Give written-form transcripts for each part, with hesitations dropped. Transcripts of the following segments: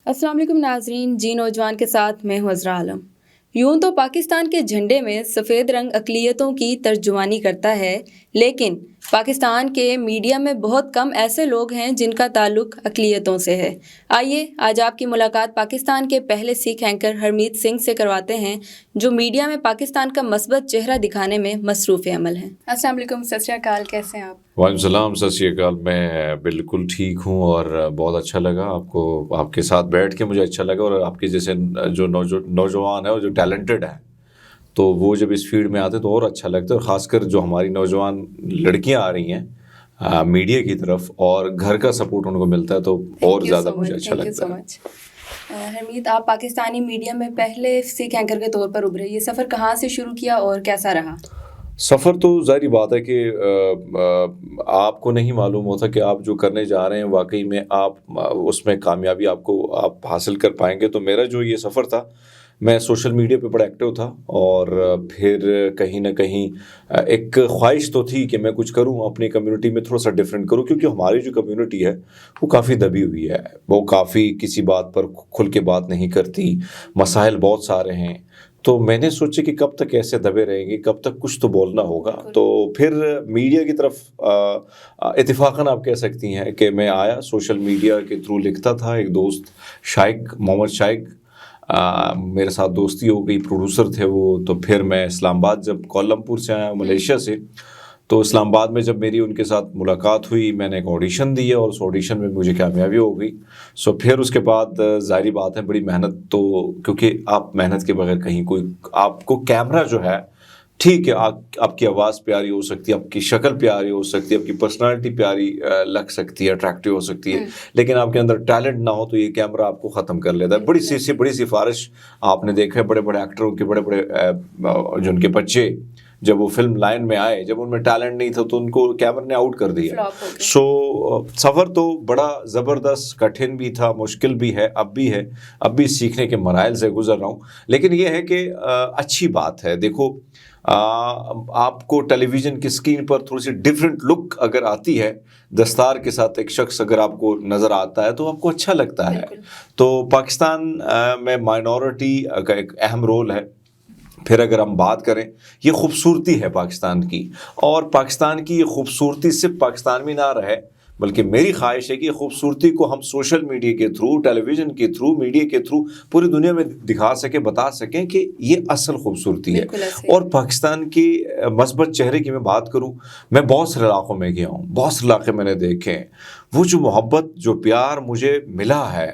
السلام علیکم ناظرین، جی نوجوان کے ساتھ میں ہوں عذرا عالم۔ یوں تو پاکستان کے جھنڈے میں سفید رنگ اقلیتوں کی ترجمانی کرتا ہے، لیکن پاکستان کے میڈیا میں بہت کم ایسے لوگ ہیں جن کا تعلق اقلیتوں سے ہے۔ آئیے آج آپ کی ملاقات پاکستان کے پہلے سکھ اینکر ہرمیت سنگھ سے کرواتے ہیں، جو میڈیا میں پاکستان کا مثبت چہرہ دکھانے میں مصروف عمل ہیں۔ السلام علیکم، ست شری اکال، کیسے ہیں آپ؟ وعلیکم السلام، ست شری اکال۔ میں بالکل ٹھیک ہوں اور بہت اچھا لگا آپ کے ساتھ بیٹھ کے، مجھے اچھا لگا۔ اور آپ کے جیسے جو نوجوان ہیں اور جو ٹیلنٹڈ ہیں، تو وہ جب اس فیلڈ میں آتے تو اور اچھا لگتا ہے۔ اور خاص کر جو ہماری نوجوان لڑکیاں آ رہی ہیں میڈیا کی طرف اور گھر کا سپورٹ ان کو ملتا ہے تو اور زیادہ مجھے اچھا لگتا ہے۔ ہرمیت، آپ پاکستانی میڈیا میں پہلے سکھ اینکر کے طور پر ابھرے، یہ سفر کہاں سے شروع کیا اور کیسا رہا؟ سفر تو ظاہری بات ہے کہ آپ کو نہیں معلوم ہوتا کہ آپ جو کرنے جا رہے ہیں واقعی میں آپ اس میں کامیابی آپ حاصل کر پائیں گے۔ تو میرا جو یہ سفر تھا، میں سوشل میڈیا پہ بڑا ایکٹیو تھا، اور پھر کہیں نہ کہیں ایک خواہش تو تھی کہ میں کچھ کروں اپنی کمیونٹی میں، تھوڑا سا ڈفرینٹ کروں، کیونکہ ہماری جو کمیونٹی ہے وہ کافی دبی ہوئی ہے، وہ کافی کسی بات پر کھل کے بات نہیں کرتی، مسائل بہت سارے ہیں۔ تو میں نے سوچا کہ کب تک ایسے دبے رہیں گے، کب تک کچھ تو بولنا ہوگا۔ تو پھر میڈیا کی طرف اتفاقاً آپ کہہ سکتی ہیں کہ میں آیا، سوشل میڈیا کے تھرو لکھتا تھا۔ ایک دوست شائق، محمد شائق، میرے ساتھ دوستی ہو گئی، پروڈیوسر تھے وہ۔ تو پھر میں اسلام آباد جب کوالالمپور سے آیا، ملیشیا سے، تو اسلام آباد میں جب میری ان کے ساتھ ملاقات ہوئی، میں نے ایک آڈیشن دی اور اس آڈیشن میں مجھے کامیابی ہو گئی۔ پھر اس کے بعد ظاہری بات ہے بڑی محنت، تو کیونکہ آپ محنت کے بغیر کہیں کوئی، آپ کو کیمرہ جو ہے، ٹھیک ہے آپ کی آواز پیاری ہو سکتی ہے، آپ کی شکل پیاری ہو سکتی ہے، آپ کی پرسنالٹی پیاری لگ سکتی ہے، اٹریکٹیو ہو سکتی ہے، لیکن آپ کے اندر ٹیلنٹ نہ ہو تو یہ کیمرہ آپ کو ختم کر لیتا ہے۔ بڑی سفارش آپ نے دیکھا ہے، بڑے بڑے ایکٹروں کے، بڑے بڑے جن کے بچے جب وہ فلم لائن میں آئے، جب ان میں ٹیلنٹ نہیں تھا تو ان کو کیمرے نے آؤٹ کر دیا۔ سفر تو بڑا زبردست، کٹھن بھی تھا، مشکل بھی ہے، اب بھی سیکھنے کے مراحل سے گزر رہا ہوں۔ لیکن یہ ہے کہ اچھی بات ہے، دیکھو آپ کو ٹیلی ویژن کی اسکرین پر تھوڑی سی ڈفرینٹ لک اگر آتی ہے، دستار کے ساتھ ایک شخص اگر آپ کو نظر آتا ہے تو آپ کو اچھا لگتا ہے۔ تو پاکستان میں مائنورٹی کا ایک اہم رول ہے۔ پھر اگر ہم بات کریں، یہ خوبصورتی ہے پاکستان کی، اور پاکستان کی یہ خوبصورتی صرف پاکستان میں نہ رہے، بلکہ میری خواہش ہے کہ یہ خوبصورتی کو ہم سوشل میڈیا کے تھرو، ٹیلی ویژن کے تھرو، میڈیا کے تھرو پوری دنیا میں دکھا سکیں، بتا سکیں کہ یہ اصل خوبصورتی ہے۔ اور پاکستان کی مثبت چہرے کی میں بات کروں، میں بہت سے علاقوں میں گیا ہوں، بہت سے علاقے میں نے دیکھے ہیں، وہ جو محبت، جو پیار مجھے ملا ہے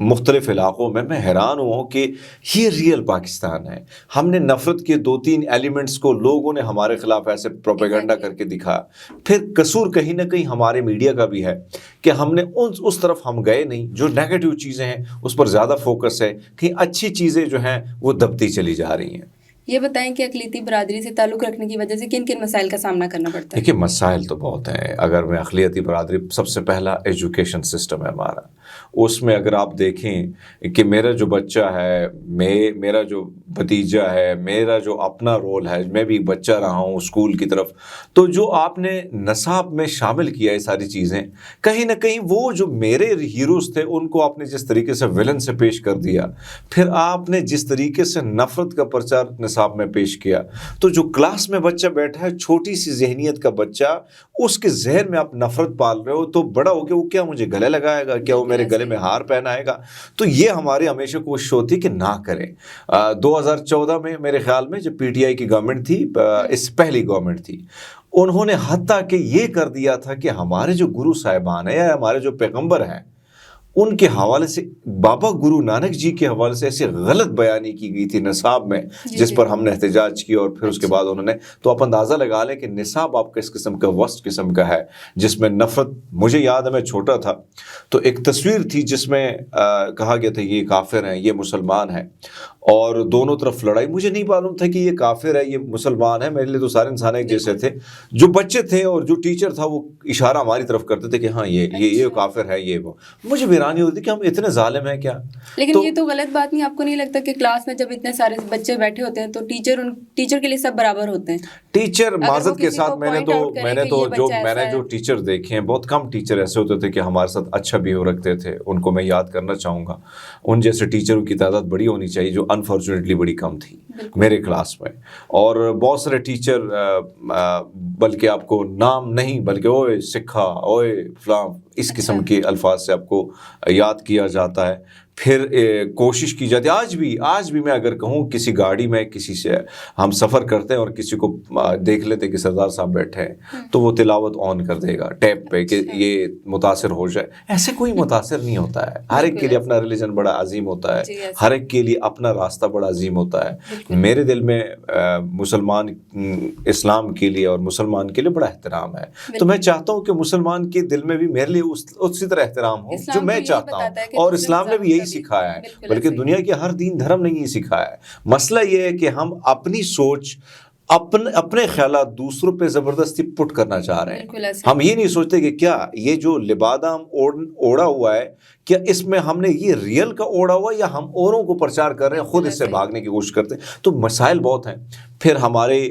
مختلف علاقوں میں حیران ہوا ہوں کہ یہ ریئل پاکستان ہے۔ ہم نے نفرت کے 2-3 ایلیمنٹس کو لوگوں نے ہمارے خلاف ایسے پروپیگنڈا کر کے دکھا۔ پھر قصور کہیں نہ کہیں ہمارے میڈیا کا بھی ہے کہ ہم نے اس طرف ہم گئے نہیں، جو نیگیٹو چیزیں ہیں اس پر زیادہ فوکس ہے، کہ اچھی چیزیں جو ہیں وہ دبتی چلی جا رہی ہیں۔ یہ بتائیں کہ اقلیتی برادری سے تعلق رکھنے کی وجہ سے کن کن مسائل کا سامنا کرنا پڑتا ہے؟ دیکھیے، مسائل تو بہت ہیں۔ اگر میں اقلیتی برادری، سب سے پہلا ایجوکیشن سسٹم ہے ہمارا، اس میں اگر آپ دیکھیں کہ میرا جو بچہ ہے، میرا جو بھتیجا ہے، میرا جو اپنا رول ہے، میں بھی بچہ رہا ہوں اسکول کی طرف، تو جو آپ نے نصاب میں شامل کیا ہے ساری چیزیں، کہیں نہ کہیں وہ جو میرے ہیروز تھے ان کو آپ نے جس طریقے سے ولن سے پیش کر دیا، پھر آپ نے جس طریقے سے نفرت کا پرچار نصاب میں پیش کیا، تو جو کلاس میں بچہ بیٹھا ہے، چھوٹی سی ذہنیت کا بچہ، اس کے ذہن میں آپ نفرت پال رہے ہو، تو بڑا ہو کے وہ کیا مجھے گلے لگائے گا، کیا وہ میرے گلے میں ہار پہنائے گا؟ تو یہ ہماری ہمیشہ کوشش ہوتی کہ نہ کریں۔ 2014 میں میرے خیال میں جب پی ٹی آئی کی گورنمنٹ تھی، اس پہلی گورنمنٹ تھی، انہوں نے حتیٰ کہ یہ کر دیا تھا کہ ہمارے جو گرو صاحبان ہیں یا ہمارے جو پیغمبر ہیں، ان کے حوالے سے، بابا گرو نانک جی کے حوالے سے ایسی غلط بیانی کی گئی تھی نصاب میں، جس پر ہم نے احتجاج کیا، اور پھر اس کے بعد انہوں نے، تو آپ اندازہ لگا لیں کہ نصاب آپ کا اس قسم کا ورسٹ قسم کا ہے، جس میں نفرت، مجھے یاد ہے میں چھوٹا تھا تو ایک تصویر تھی جس میں کہا گیا تھا یہ کافر ہیں، یہ مسلمان ہیں، اور دونوں طرف لڑائی۔ مجھے نہیں معلوم تھا کہ یہ کافر ہے، یہ مسلمان ہے، میرے لیے تو سارے انسان ایک جیسے تھے۔ جو بچے تھے اور جو ٹیچر تھا وہ اشارہ ہماری طرف کرتے تھے کہ ہاں یہ کافر ہے، یہ وہ۔ مجھے حیرانی ہوتی کہ ہم اتنے ظالم ہیں کیا؟ لیکن یہ تو غلط بات نہیں، آپ کو نہیں لگتا کہ کلاس میں جب اتنے سارے بچے بیٹھے ہوتے ہیں تو ٹیچر کے لیے سب برابر ہوتے ہیں؟ ٹیچر اگر وہ معذرت کے کسی ساتھ کو میں نے point تو out کرے میں نے کہ تو یہ جو بچہ میں نے ایسا جو ہے۔ ٹیچر دیکھے ہیں بہت کم ٹیچر ایسے ہوتے تھے کہ ہمارے ساتھ اچھا بہیو رکھتے تھے، ان کو میں یاد کرنا چاہوں گا. ان جیسے ٹیچروں کی تعداد بڑی ہونی چاہیے جو انفارچونیٹلی بڑی کم تھی میرے کلاس میں. اور بہت سارے ٹیچر بلکہ آپ کو نام نہیں بلکہ اوئے سکھا اوئے فلاں اس قسم کے الفاظ سے آپ کو یاد کیا جاتا ہے. پھر کوشش کی جاتی ہے آج بھی میں اگر کہوں کسی گاڑی میں کسی سے ہم سفر کرتے ہیں اور کسی کو دیکھ لیتے کہ سردار صاحب بیٹھے ہیں تو وہ تلاوت آن کر دے گا ٹیپ پہ کہ یہ متاثر ہو جائے. ایسے کوئی متاثر نہیں ہوتا ہے. ہر ایک کے لیے اپنا ریلیجن بڑا عظیم ہوتا ہے، ہر ایک کے لیے اپنا راستہ بڑا عظیم ہوتا ہے. میرے دل میں مسلمان اسلام کے لیے اور مسلمان کے لیے بڑا احترام ہے. تو میں چاہتا ہوں کہ مسلمان کے دل میں بھی میرے لیے اسی طرح احترام ہو جو میں چاہتا ہوں. اور اسلام نے بھی یہی سکھایا ہے، بلکہ دنیا کے ہر دین دھرم نے یہ سکھایا ہے. مسئلہ یہ ہے کہ ہم اپنی سوچ اپنے خیالات دوسروں پہ زبردستی پٹ کرنا چاہ رہے ہیں. ہم یہ نہیں سوچتے کہ کیا یہ جو لبادہ ہم اوڑا ہوا ہے کیا اس میں ہم نے یہ ریئل کا اوڑا ہوا یا ہم اوروں کو پرچار کر رہے ہیں، خود اس سے بھاگنے کی کوشش کرتے ہیں. تو مسائل بہت ہیں. پھر ہمارے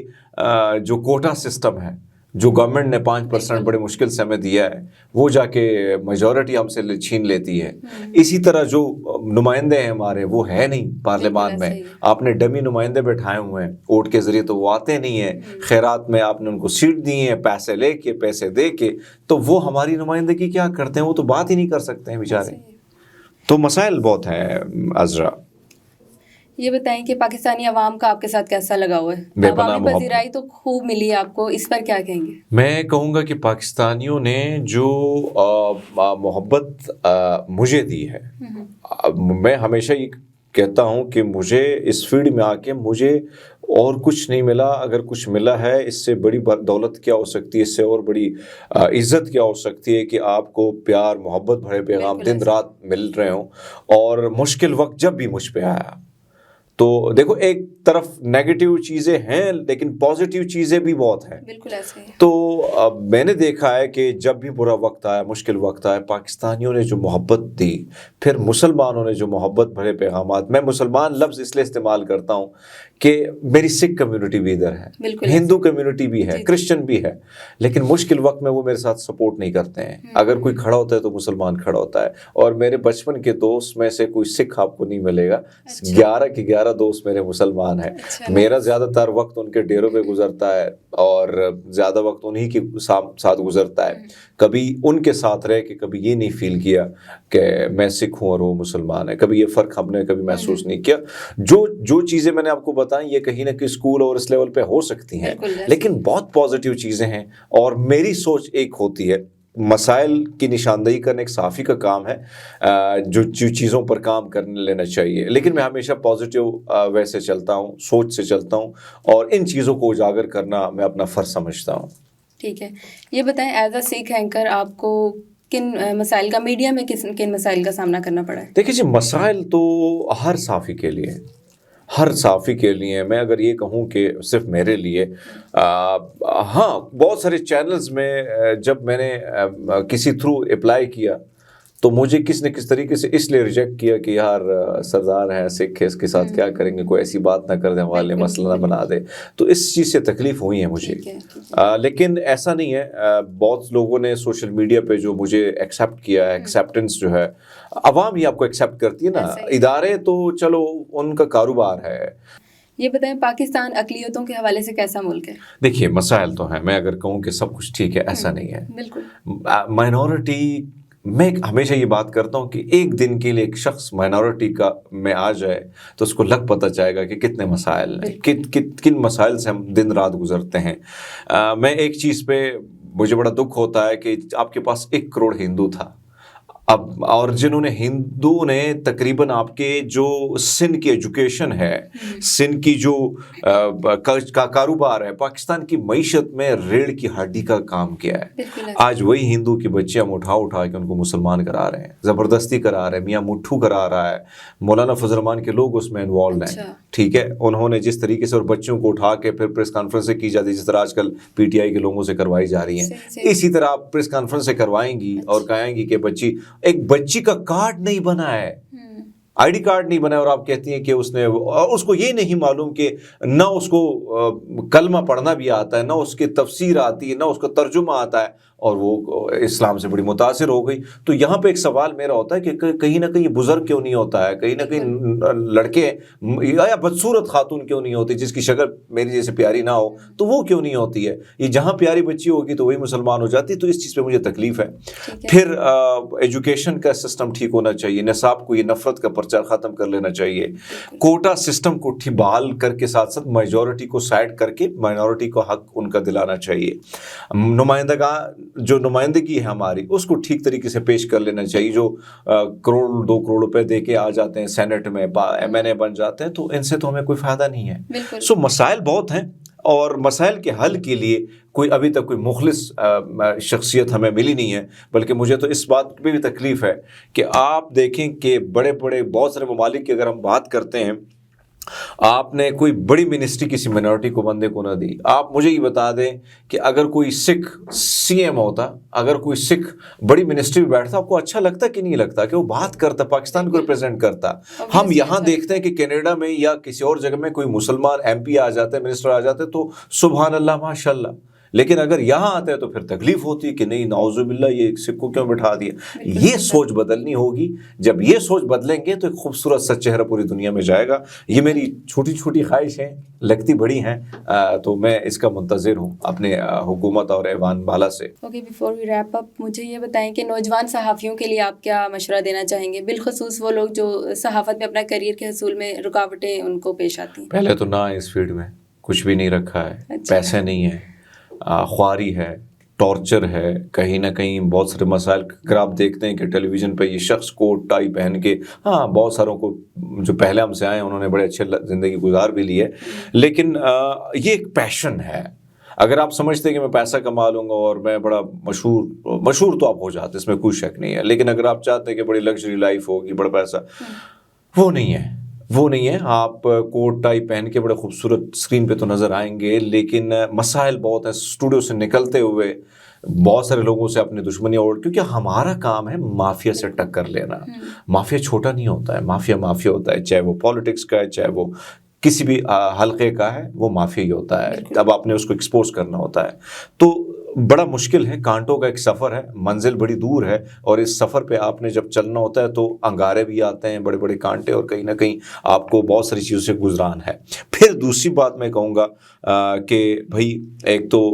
جو کوٹا سسٹم ہے جو گورنمنٹ نے 5% بڑے مشکل سے ہمیں دیا ہے وہ جا کے میجورٹی ہم سے چھین لیتی ہے. اسی طرح جو نمائندے ہیں ہمارے وہ ہے نہیں پارلیمان میں، آپ نے ڈمی نمائندے بیٹھائے ہوئے ہیں ووٹ کے ذریعے تو وہ آتے نہیں ہیں. خیرات میں آپ نے ان کو سیٹ دی ہیں پیسے لے کے پیسے دے کے، تو وہ ہماری نمائندگی کیا کرتے ہیں؟ وہ تو بات ہی نہیں کر سکتے ہیں بیچارے. تو مسائل بہت ہیں عذرا. یہ بتائیں کہ پاکستانی عوام کا آپ کے ساتھ کیسا لگا ہوا ہے؟ بے پناہ عوامی پذیرائی تو خوب ملی آپ کو، اس پر کیا کہیں گے؟ میں کہوں گا کہ پاکستانیوں نے جو محبت مجھے دی ہے، میں ہمیشہ یہ کہتا ہوں کہ مجھے اس فیلڈ میں آ کے مجھے اور کچھ نہیں ملا. اگر کچھ ملا ہے اس سے بڑی دولت کیا ہو سکتی ہے، اس سے اور بڑی عزت کیا ہو سکتی ہے کہ آپ کو پیار محبت بھرے پیغام دن رات مل رہے ہوں. اور مشکل وقت جب بھی مجھ پہ آیا تو دیکھو ایک طرف نیگیٹو چیزیں ہیں لیکن پازیٹیو چیزیں بھی بہت ہیں. بالکل ایسے ہی. تو میں نے دیکھا ہے کہ جب بھی برا وقت آیا مشکل وقت آیا پاکستانیوں نے جو محبت دی، پھر مسلمانوں نے جو محبت بھرے پیغامات. میں مسلمان لفظ اس لیے استعمال کرتا ہوں کہ میری سکھ کمیونٹی بھی ادھر ہے، ہندو کمیونٹی بھی ہے، کرسچن بھی ہے، لیکن مشکل وقت میں وہ میرے ساتھ سپورٹ نہیں کرتے ہیں. اگر کوئی کھڑا ہوتا ہے تو مسلمان کھڑا ہوتا ہے. اور میرے بچپن کے دوست میں سے کوئی سکھ آپ کو نہیں ملے گا. 11 کے 11 دوست میرے مسلمان ہیں. میرا زیادہ تر وقت ان کے ڈیروں پہ گزرتا ہے اور زیادہ وقت انہی کے ساتھ گزرتا ہے. کبھی ان کے ساتھ رہ کے کبھی یہ نہیں فیل کیا کہ میں سکھ ہوں اور وہ مسلمان ہے. کبھی یہ فرق ہم نے کبھی محسوس نہیں کیا. جو چیزیں میں نے آپ کو بتائیں یہ کہیں نہ کہیں اسکول اور اس لیول پہ ہو سکتی ہیں لیکن بہت پازیٹیو چیزیں ہیں. اور میری سوچ ایک ہوتی ہے، مسائل کی نشاندہی کرنے ایک صحافی کا کام ہے جو چیزوں پر کام کرنے لینا چاہیے، لیکن میں ہمیشہ پازیٹیو ویسے چلتا ہوں، سوچ سے چلتا ہوں اور ان چیزوں کو اجاگر کرنا میں اپنا فرض سمجھتا ہوں. ٹھیک ہے. یہ بتائیں ایز اے سکھ اینکر آپ کو کن مسائل کا میڈیا میں کن مسائل کا سامنا کرنا پڑا ہے؟ دیکھیے جی مسائل تو ہر صحافی کے لیے، ہر صحافی کے لیے. میں اگر یہ کہوں کہ صرف میرے لیے، ہاں بہت سارے چینلز میں جب میں نے کسی تھرو اپلائی کیا تو مجھے کس نے کس طریقے سے اس لیے ریجیکٹ کیا کہ یار سردار ہیں سکھ ہے، اس کے ساتھ کیا کریں گے، کوئی ایسی بات نہ کر دیں والے مسئلہ نہ بنا دے. تو اس چیز سے تکلیف ہوئی ہے مجھے. لیکن ایسا نہیں ہے، بہت لوگوں نے سوشل میڈیا پہ جو مجھے ایکسیپٹ کیا ہے، ایکسیپٹنس جو ہے عوام ہی آپ کو ایکسیپٹ کرتی ہے نا، ادارے تو چلو ان کا کاروبار ہے. یہ بتائیں پاکستان اقلیتوں کے حوالے سے کیسا ملک ہے؟ دیکھیے مسائل تو ہیں، میں اگر کہوں کہ سب کچھ ٹھیک ہے ایسا نہیں ہے. بالکل مائنورٹی، میں ہمیشہ یہ بات کرتا ہوں کہ ایک دن کے لیے ایک شخص مائنورٹی کا میں آ جائے تو اس کو لگ پتہ جائے گا کہ کتنے مسائل ہیں، کن مسائل سے ہم دن رات گزرتے ہیں. میں ایک چیز پہ مجھے بڑا دکھ ہوتا ہے کہ آپ کے پاس 1 کروڑ ہندو تھا اب، اور جنہوں نے ہندو نے تقریباً آپ کے جو سندھ کی ایجوکیشن ہے، سندھ کی جو کاروبار ہے، پاکستان کی معیشت میں ریڑھ کی ہڈی کا کام کیا ہے. آج وہی ہندو کے بچے ہم اٹھا کے ان کو مسلمان کرا رہے ہیں، زبردستی کرا رہے ہیں، میاں مٹھو کرا رہا ہے، مولانا فضل الرحمان کے لوگ اس میں انوالوڈ ہیں. ٹھیک ہے، انہوں نے جس طریقے سے اور بچوں کو اٹھا کے پھر پریس کانفرنسیں کی جاتی ہے جس طرح آج کل پی ٹی آئی کے لوگوں سے کروائی جا رہی ہیں، اسی طرح آپ پریس کانفرنسیں کروائیں گی اور کہیں گی کہ ایک بچی کا کارڈ نہیں بنا ہے. آئی ڈی کارڈ نہیں بنا اور آپ کہتی ہیں کہ اس نے, اور اس کو یہ نہیں معلوم کہ نہ اس کو کلمہ پڑھنا بھی آتا ہے, نہ اس کی تفسیر آتی ہے, نہ اس کا ترجمہ آتا ہے, اور وہ اسلام سے بڑی متاثر ہو گئی. تو یہاں پہ ایک سوال میرا ہوتا ہے کہ کہیں نہ کہیں بزرگ کیوں نہیں ہوتا ہے, کہیں نہ کہیں لڑکے یا بدصورت خاتون کیوں نہیں ہوتی جس کی شکل میری جیسے پیاری نہ ہو, تو وہ کیوں نہیں ہوتی ہے. یہ جہاں پیاری بچی ہوگی تو وہی مسلمان ہو جاتی. تو اس چیز پہ مجھے تکلیف ہے. پھر ایجوکیشن کا سسٹم ٹھیک ہونا چاہیے, نصاب کو یہ نفرت کا پرچہ ختم کر لینا چاہیے, کوٹا سسٹم کو بحال کر کے ساتھ ساتھ میجورٹی کو سائڈ کر کے مائنورٹی کو حق ان کا دلانا چاہیے. جو نمائندگی ہے ہماری اس کو ٹھیک طریقے سے پیش کر لینا چاہیے. جو کروڑ 2 کروڑ روپے دے کے آ جاتے ہیں سینٹ میں, MNA بن جاتے ہیں, تو ان سے تو ہمیں کوئی فائدہ نہیں ہے. سو مسائل بہت ہیں, اور مسائل کے حل کے لیے کوئی ابھی تک کوئی مخلص شخصیت ہمیں ملی نہیں ہے. بلکہ مجھے تو اس بات پہ بھی تکلیف ہے کہ آپ دیکھیں کہ بڑے بڑے بہت سارے ممالک کی اگر ہم بات کرتے ہیں, آپ نے کوئی بڑی منسٹری کسی منورٹی کو بندے کو نہ دی. آپ مجھے یہ بتا دیں کہ اگر کوئی سکھ CM ہوتا, اگر کوئی سکھ بڑی منسٹری میں بیٹھتا, آپ کو اچھا لگتا کہ نہیں لگتا کہ وہ بات کرتا, پاکستان کو ریپرزینٹ کرتا. ہم یہاں دیکھتے ہیں کہ کینیڈا میں یا کسی اور جگہ میں کوئی مسلمان MP آ جاتے ہیں, منسٹر آ جاتے ہیں, تو سبحان اللہ ماشاء اللہ. لیکن اگر یہاں آتے ہیں تو پھر تکلیف ہوتی ہے کہ نہیں نعوذ باللہ یہ سکھ کو کیوں بٹھا دیا. یہ سوچ بدلنی ہوگی. جب یہ سوچ بدلیں گے تو ایک خوبصورت سا چہرہ پوری دنیا میں جائے گا. یہ میری چھوٹی چھوٹی خواہش ہیں, لگتی بڑی ہیں, تو میں اس کا منتظر ہوں اپنے حکومت اور ایوان بالا سے. Okay, before we wrap up مجھے یہ بتائیں کہ نوجوان صحافیوں کے لیے آپ کیا مشورہ دینا چاہیں گے, بالخصوص وہ لوگ جو صحافت میں اپنا کیریئر کے حصول میں رکاوٹیں ان کو پیش آتی ہیں. پہلے تو نہ اس فیلڈ میں کچھ بھی نہیں رکھا ہے, پیسے نہیں ہیں, خواری ہے, ٹارچر ہے, کہیں نہ کہیں بہت سارے مسائل. اگر آپ دیکھتے ہیں کہ ٹیلی ویژن پہ یہ شخص کوٹ ٹائی پہن کے, ہاں بہت ساروں کو جو پہلے ہم سے آئے ہیں انہوں نے بڑے اچھے زندگی گزار بھی لی ہے, لیکن یہ ایک پیشن ہے. اگر آپ سمجھتے ہیں کہ میں پیسہ کما لوں گا اور میں بڑا مشہور تو آپ ہو جاتے, اس میں کوئی شک نہیں ہے. لیکن اگر آپ چاہتے ہیں کہ بڑی لگژری لائف ہوگی, بڑا پیسہ, وہ نہیں ہے. وہ نہیں ہے. آپ کوٹ ٹائی پہن کے بڑے خوبصورت اسکرین پہ تو نظر آئیں گے, لیکن مسائل بہت ہیں. اسٹوڈیو سے نکلتے ہوئے بہت سارے لوگوں سے اپنی دشمنی اوڑھ, کیونکہ ہمارا کام ہے مافیا سے ٹکر لینا. مافیا چھوٹا نہیں ہوتا ہے, مافیا ہوتا ہے, چاہے وہ پالیٹکس کا ہے, چاہے وہ کسی بھی حلقے کا ہے, وہ مافیا ہی ہوتا ہے. اب آپ نے اس کو ایکسپوز کرنا ہوتا ہے. تو بڑا مشکل ہے, کانٹوں کا ایک سفر ہے, منزل بڑی دور ہے, اور اس سفر پہ آپ نے جب چلنا ہوتا ہے تو انگارے بھی آتے ہیں, بڑے بڑے کانٹے, اور کہیں نہ کہیں آپ کو بہت ساری چیزوں سے گزران ہے. پھر دوسری بات میں کہوں گا کہ بھائی ایک تو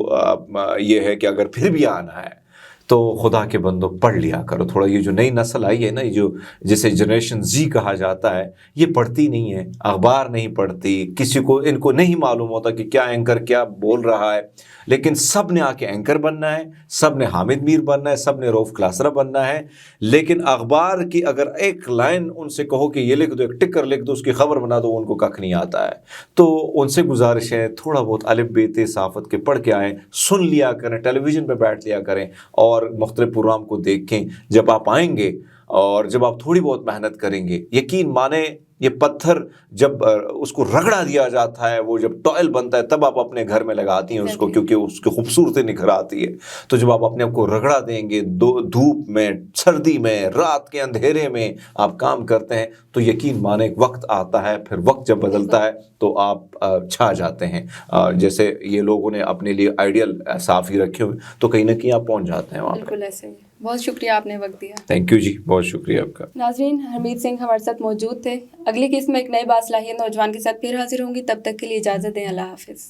یہ ہے کہ اگر پھر بھی آنا ہے تو خدا کے بندوں پڑھ لیا کرو تھوڑا. یہ جو نئی نسل آئی ہے نا, یہ جو جسے جنریشن Z کہا جاتا ہے, یہ پڑھتی نہیں ہے, اخبار نہیں پڑھتی, کسی کو ان کو نہیں معلوم ہوتا کہ کیا اینکر کیا بول رہا ہے. لیکن سب نے آ کے اینکر بننا ہے, سب نے حامد میر بننا ہے, سب نے روف کلاسرا بننا ہے. لیکن اخبار کی اگر ایک لائن ان سے کہو کہ یہ لکھ دو, ایک ٹکر لکھ دو, اس کی خبر بنا دو, ان کو ککھ نہیں آتا ہے. تو ان سے گزارش ہے تھوڑا بہت الف بے صحافت کے پڑھ کے آئیں, سن لیا کریں, ٹیلی ویژن پہ بیٹھ لیا کریں, اور مختلف پروگرام کو دیکھیں. جب آپ آئیں گے اور جب آپ تھوڑی بہت محنت کریں گے, یقین مانیں یہ پتھر جب اس کو رگڑا دیا جاتا ہے, وہ جب ٹوائل بنتا ہے, تب آپ اپنے گھر میں لگاتی ہیں اس کو, کیونکہ اس کی خوبصورتی نکھر آتی ہے. تو جب آپ اپنے آپ کو رگڑا دیں گے, دھوپ میں, سردی میں, رات کے اندھیرے میں آپ کام کرتے ہیں, تو یقین مانیں وقت آتا ہے, پھر وقت جب بدلتا ہے تو آپ چھا جاتے ہیں. جیسے یہ لوگوں نے اپنے لیے آئیڈیل صافی رکھے ہوئے, تو کہیں نہ کہیں آپ پہنچ جاتے ہیں وہاں. بالکل ایسے ہی. بہت شکریہ آپ نے وقت دیا. تھینک یو جی, بہت شکریہ آپ کا. ناظرین, حرمیت سنگھ ہمارے ساتھ موجود تھے. اگلی قسط میں ایک نئے باصلاحیت نوجوان کے ساتھ پھر حاضر ہوں گی. تب تک کے لیے اجازت دیں. اللہ حافظ.